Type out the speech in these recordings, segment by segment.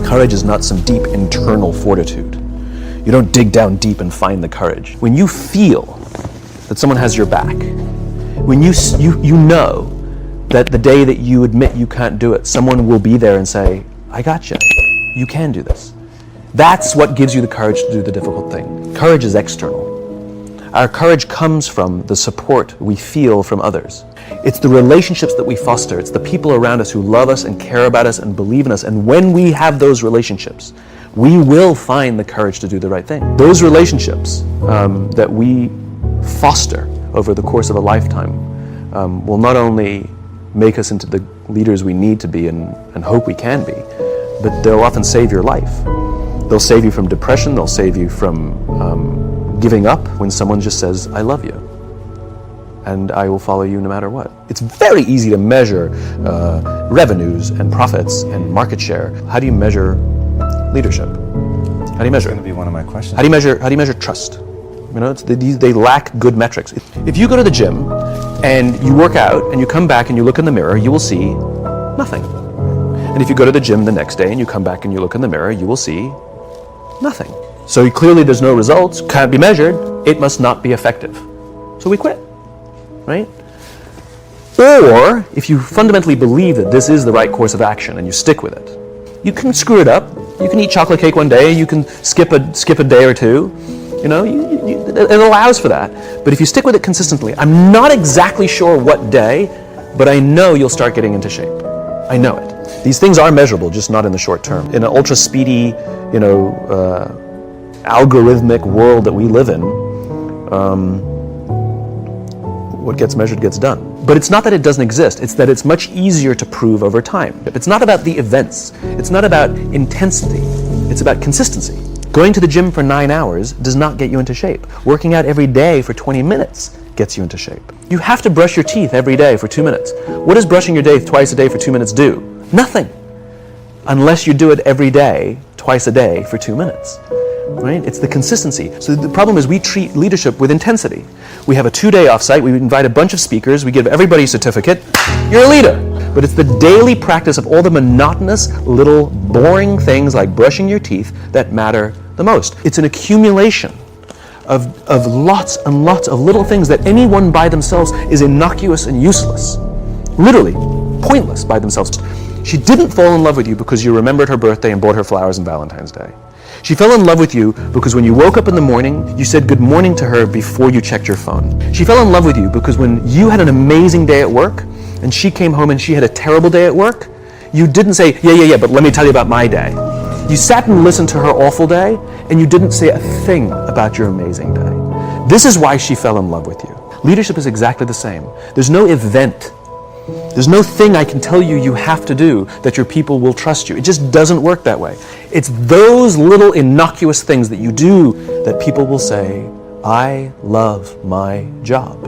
Courage is not some deep internal fortitude. You don't dig down deep and find the courage. When you feel that someone has your back, when you know that the day that you admit you can't do it, someone will be there and say, I got you. You can do this. That's what gives you the courage to do the difficult thing. Courage is external. Our courage comes from the support we feel from others. It's the relationships that we foster. It's the people around us who love us and care about us and believe in us. And when we have those relationships, we will find the courage to do the right thing. Those relationships that we foster over the course of a lifetime will not only make us into the leaders we need to be and hope we can be, but they'll often save your life. They'll save you from depression. They'll save you from giving up when someone just says, I love you, and I will follow you no matter what. It's very easy to measure revenues and profits and market share. How do you measure leadership? How do you measure it? That's going to be one of my questions. How do you measure trust? You know, they lack good metrics. If you go to the gym and you work out and you come back and you look in the mirror, you will see nothing. And if you go to the gym the next day and you come back and you look in the mirror, you will see nothing. So clearly there's no results, can't be measured, it must not be effective. So we quit, right? Or if you fundamentally believe that this is the right course of action and you stick with it, you can screw it up. You can eat chocolate cake one day, you can skip a day or two. You know, it allows for that. But if you stick with it consistently, I'm not exactly sure what day, but I know you'll start getting into shape. I know it. These things are measurable, just not in the short term. In an ultra speedy, algorithmic world that we live in, what gets measured gets done. But it's not that it doesn't exist, it's that it's much easier to prove over time. It's not about the events, it's not about intensity, it's about consistency. Going to the gym for 9 hours does not get you into shape. Working out every day for 20 minutes gets you into shape. You have to brush your teeth every day for 2 minutes. What does brushing your teeth twice a day for 2 minutes do? Nothing. Unless you do it every day, twice a day for 2 minutes. Right? It's the consistency. So the problem is we treat leadership with intensity. We have a 2-day offsite, we invite a bunch of speakers, we give everybody a certificate, you're a leader. But it's the daily practice of all the monotonous, little, boring things like brushing your teeth that matter the most. It's an accumulation of lots and lots of little things that anyone by themselves is innocuous and useless. Literally, pointless by themselves. She didn't fall in love with you because you remembered her birthday and bought her flowers on Valentine's Day. She fell in love with you because when you woke up in the morning, you said good morning to her before you checked your phone. She fell in love with you because when you had an amazing day at work and she came home and she had a terrible day at work, you didn't say, yeah, but let me tell you about my day. You sat and listened to her awful day and you didn't say a thing about your amazing day. This is why she fell in love with you. Leadership is exactly the same. There's no event. There's no thing I can tell you you have to do that your people will trust you. It just doesn't work that way. It's those little innocuous things that you do that people will say, I love my job.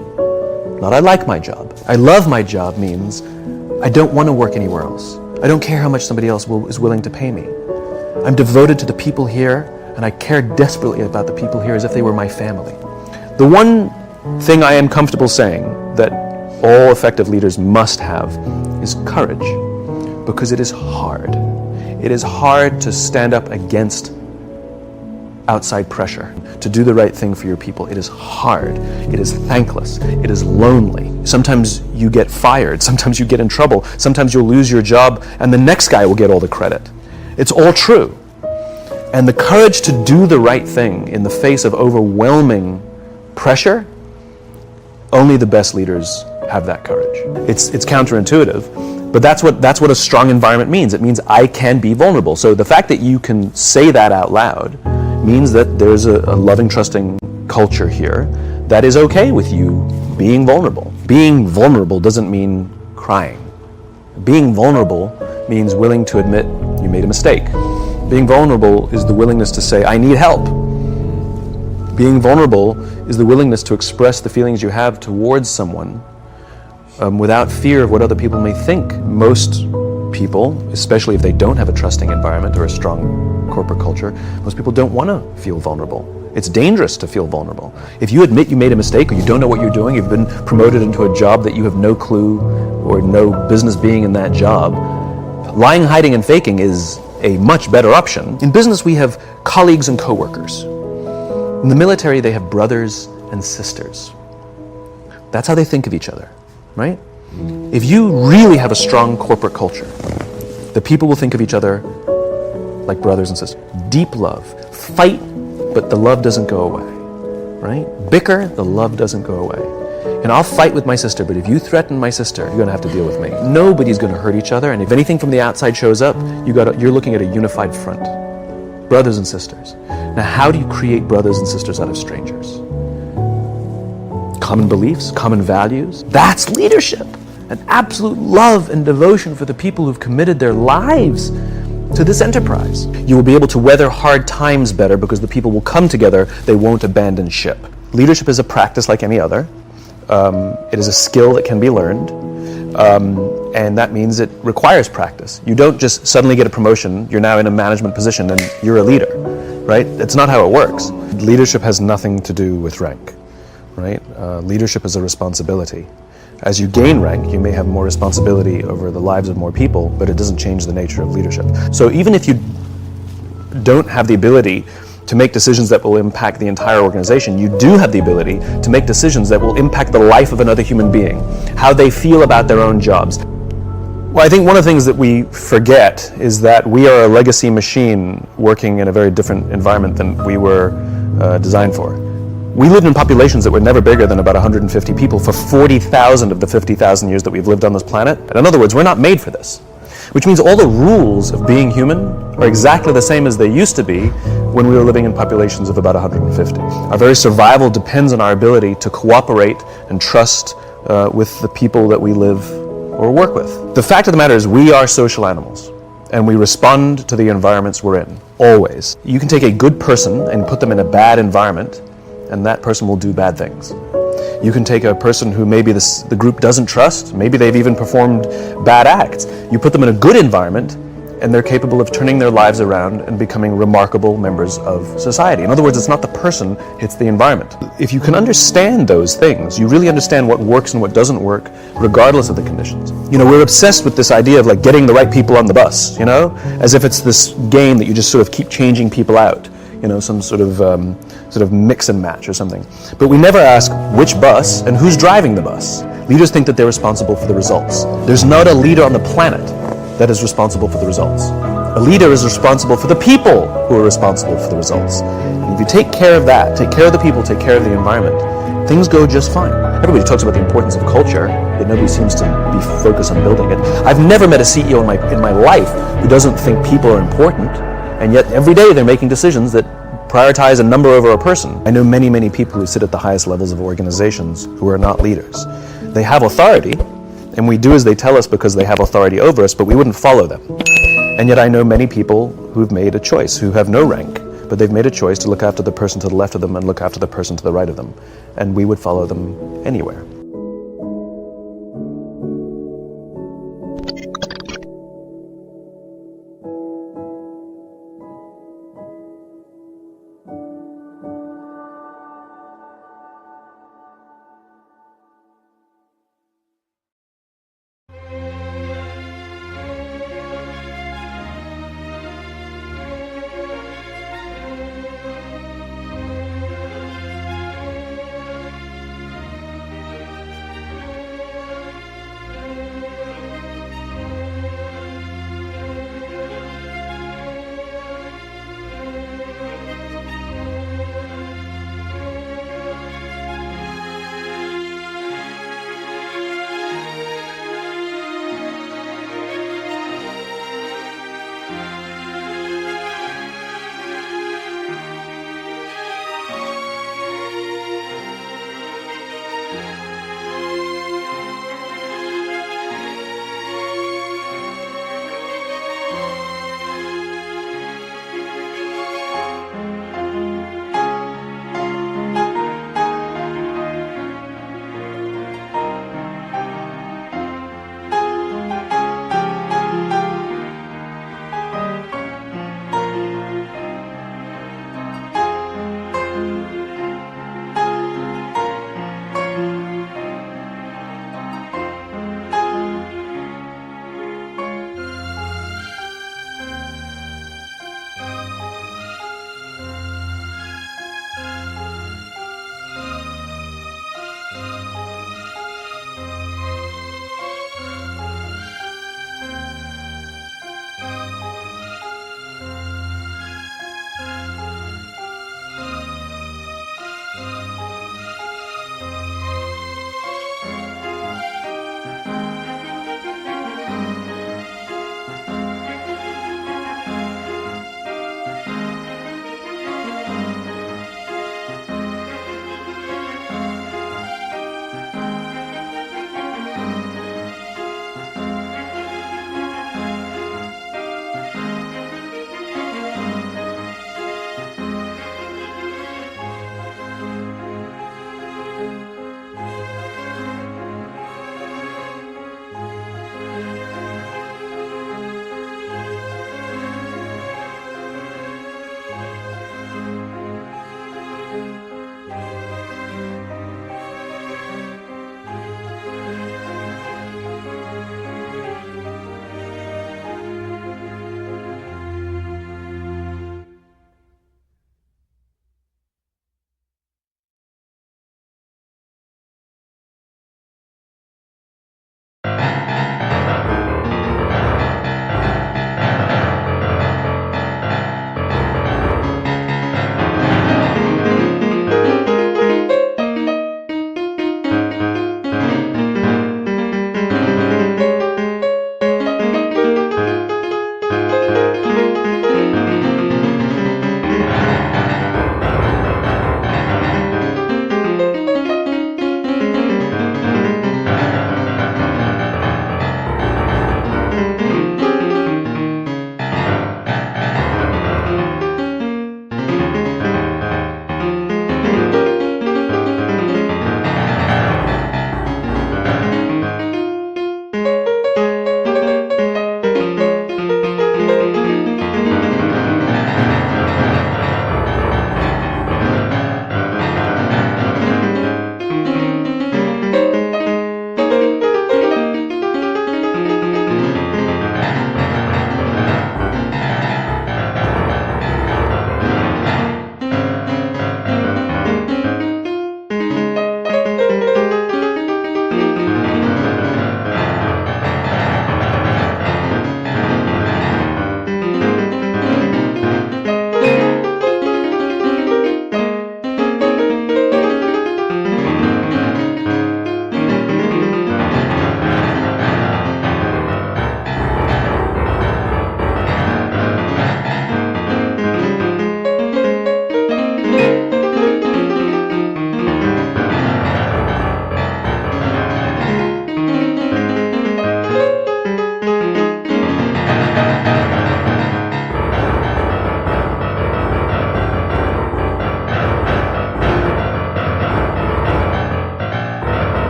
Not I like my job. I love my job means I don't want to work anywhere else. I don't care how much somebody else is willing to pay me. I'm devoted to the people here and I care desperately about the people here as if they were my family. The one thing I am comfortable saying that all effective leaders must have is courage, because it is hard. It is hard to stand up against outside pressure, to do the right thing for your people. It is hard. It is thankless. It is lonely. Sometimes you get fired. Sometimes you get in trouble. Sometimes you'll lose your job and the next guy will get all the credit. It's all true. And the courage to do the right thing in the face of overwhelming pressure, only the best leaders have that courage. It's counterintuitive, but that's what a strong environment means. It means I can be vulnerable. So the fact that you can say that out loud means that there's a loving, trusting culture here that is okay with you being vulnerable. Being vulnerable doesn't mean crying. Being vulnerable means willing to admit you made a mistake. Being vulnerable is the willingness to say, I need help. Being vulnerable is the willingness to express the feelings you have towards someone without fear of what other people may think. Most people, especially if they don't have a trusting environment or a strong corporate culture, most people don't want to feel vulnerable. It's dangerous to feel vulnerable. If you admit you made a mistake or you don't know what you're doing, you've been promoted into a job that you have no clue or no business being in that job, lying, hiding, and faking is a much better option. In business, we have colleagues and coworkers. In the military, they have brothers and sisters. That's how they think of each other, right? If you really have a strong corporate culture, the people will think of each other like brothers and sisters. Deep love. Fight, but the love doesn't go away, right? Bicker, the love doesn't go away. And I'll fight with my sister, but if you threaten my sister, you're going to have to deal with me. Nobody's going to hurt each other, and if anything from the outside shows up, you're looking at a unified front. Brothers and sisters. Now, how do you create brothers and sisters out of strangers? Common beliefs, common values. That's leadership. An absolute love and devotion for the people who've committed their lives to this enterprise. You will be able to weather hard times better because the people will come together. They won't abandon ship. Leadership is a practice like any other. It is a skill that can be learned, and that means it requires practice. You don't just suddenly get a promotion, you're now in a management position and you're a leader, right? That's not how it works. Leadership has nothing to do with rank, right? Leadership is a responsibility. As you gain rank, you may have more responsibility over the lives of more people, but it doesn't change the nature of leadership. So even if you don't have the ability to make decisions that will impact the entire organization, you do have the ability to make decisions that will impact the life of another human being, how they feel about their own jobs. Well, I think one of the things that we forget is that we are a legacy machine working in a very different environment than we were designed for. We lived in populations that were never bigger than about 150 people for 40,000 of the 50,000 years that we've lived on this planet. And in other words, we're not made for this. Which means all the rules of being human are exactly the same as they used to be when we were living in populations of about 150. Our very survival depends on our ability to cooperate and trust with the people that we live or work with. The fact of the matter is we are social animals, and we respond to the environments we're in, always. You can take a good person and put them in a bad environment, and that person will do bad things. You can take a person who maybe the group doesn't trust, maybe they've even performed bad acts. You put them in a good environment, and they're capable of turning their lives around and becoming remarkable members of society. In other words, it's not the person, it's the environment. If you can understand those things, you really understand what works and what doesn't work, regardless of the conditions. You know, we're obsessed with this idea of like getting the right people on the bus, you know, as if it's this game that you just sort of keep changing people out. You know, some sort of mix and match or something. But we never ask which bus and who's driving the bus. Leaders think that they're responsible for the results. There's not a leader on the planet that is responsible for the results. A leader is responsible for the people who are responsible for the results. And if you take care of that, take care of the people, take care of the environment, things go just fine. Everybody talks about the importance of culture, but nobody seems to be focused on building it. I've never met a CEO in my life who doesn't think people are important, and yet every day they're making decisions that prioritize a number over a person. I know many, many people who sit at the highest levels of organizations who are not leaders. They have authority, and we do as they tell us because they have authority over us, but we wouldn't follow them. And yet I know many people who've made a choice, who have no rank, but they've made a choice to look after the person to the left of them and look after the person to the right of them. And we would follow them anywhere.